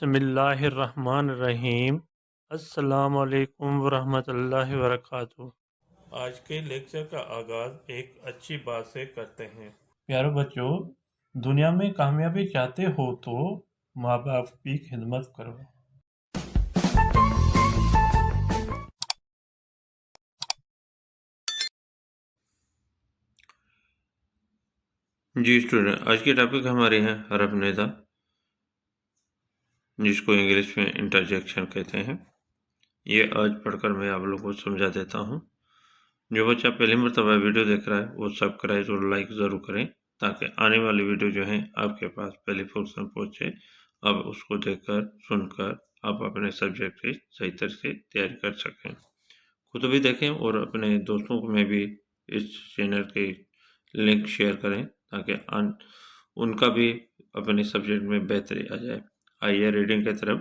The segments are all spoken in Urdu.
بسم اللہ الرحمن الرحیم۔ السلام علیکم ورحمۃ اللہ وبرکاتہ۔ آج کے لیکچر کا آغاز ایک اچھی بات سے کرتے ہیں۔ پیارے بچوں، دنیا میں کامیابی چاہتے ہو تو ماں باپ کی خدمت کرو۔ جی اسٹوڈنٹ، آج کی ٹاپک ہماری ہے حرف ندا، جس کو انگلش میں انٹرجیکشن کہتے ہیں۔ یہ آج پڑھ کر میں آپ لوگوں کو سمجھا دیتا ہوں۔ جو بچہ پہلی مرتبہ ویڈیو دیکھ رہا ہے وہ سبسکرائب اور لائک ضرور کریں، تاکہ آنے والی ویڈیو جو ہیں آپ کے پاس پہلی فرصت پہنچے۔ آپ اس کو دیکھ کر سن کر آپ اپنے سبجیکٹ کی صحیح طرح سے تیاری کر سکیں۔ خود بھی دیکھیں اور اپنے دوستوں میں بھی اس چینل کی لنک شیئر کریں، تاکہ ان کا بھی اپنے سبجیکٹ میں بہتری آ جائے۔ آئیے ریڈنگ کی طرف۔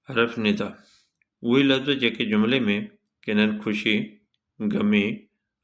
حرف ندا وہی لفظ جیکے جملے میں کنن خوشی، غمی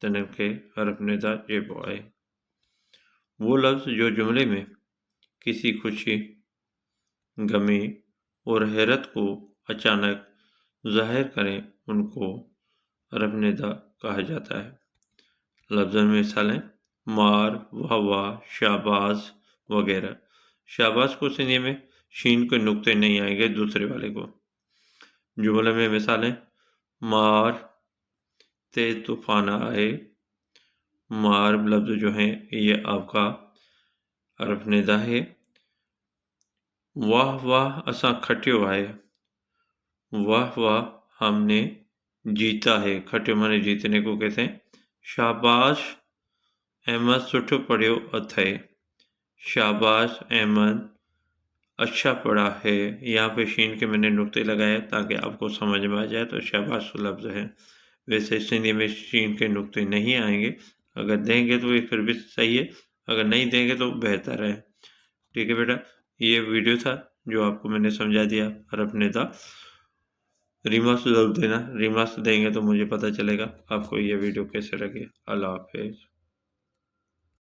تنن کے حرف ندا چئبو ہے۔ وہ لفظ جو جملے میں کسی خوشی، غمی اور حیرت کو اچانک ظاہر کریں ان کو حرف ندا کہا جاتا ہے۔ لفظ میں مثالیں مار، واہ واہ، شاباش وغیرہ۔ شاباش کو سندھی میں شین کے نقطے نہیں آئیں گے دوسرے والے کو۔ جملے میں مثالیں مار تے طوفان آئے۔ مار لفظ جو ہیں یہ آپ کا حرف ندا ہے۔ واہ واہ اساں کھٹیو آئے۔ واہ واہ ہم نے جیتا ہے۔ کھٹیو مانے جیتنے کو کہتے ہیں۔ شاباش احمد سٹھو پڑھیو اتھے۔ شاباش احمد اچھا پڑھا ہے۔ یہاں پہ شین کے میں نے نقطے لگائے تاکہ آپ کو سمجھ میں آ جائے، تو شاباش لفظ ہے۔ ویسے سندھی میں شین کے نقطے نہیں آئیں گے، اگر دیں گے تو یہ پھر بھی صحیح ہے، اگر نہیں دیں گے تو بہتر ہے۔ ٹھیک ہے بیٹا، یہ ویڈیو تھا جو آپ کو میں نے سمجھا دیا حرف ندا۔ ریمارکس ضرور دینا، ریمارکس دیں گے تو مجھے پتہ چلے گا آپ کو یہ ویڈیو کیسے لگے۔ اللہ حافظ۔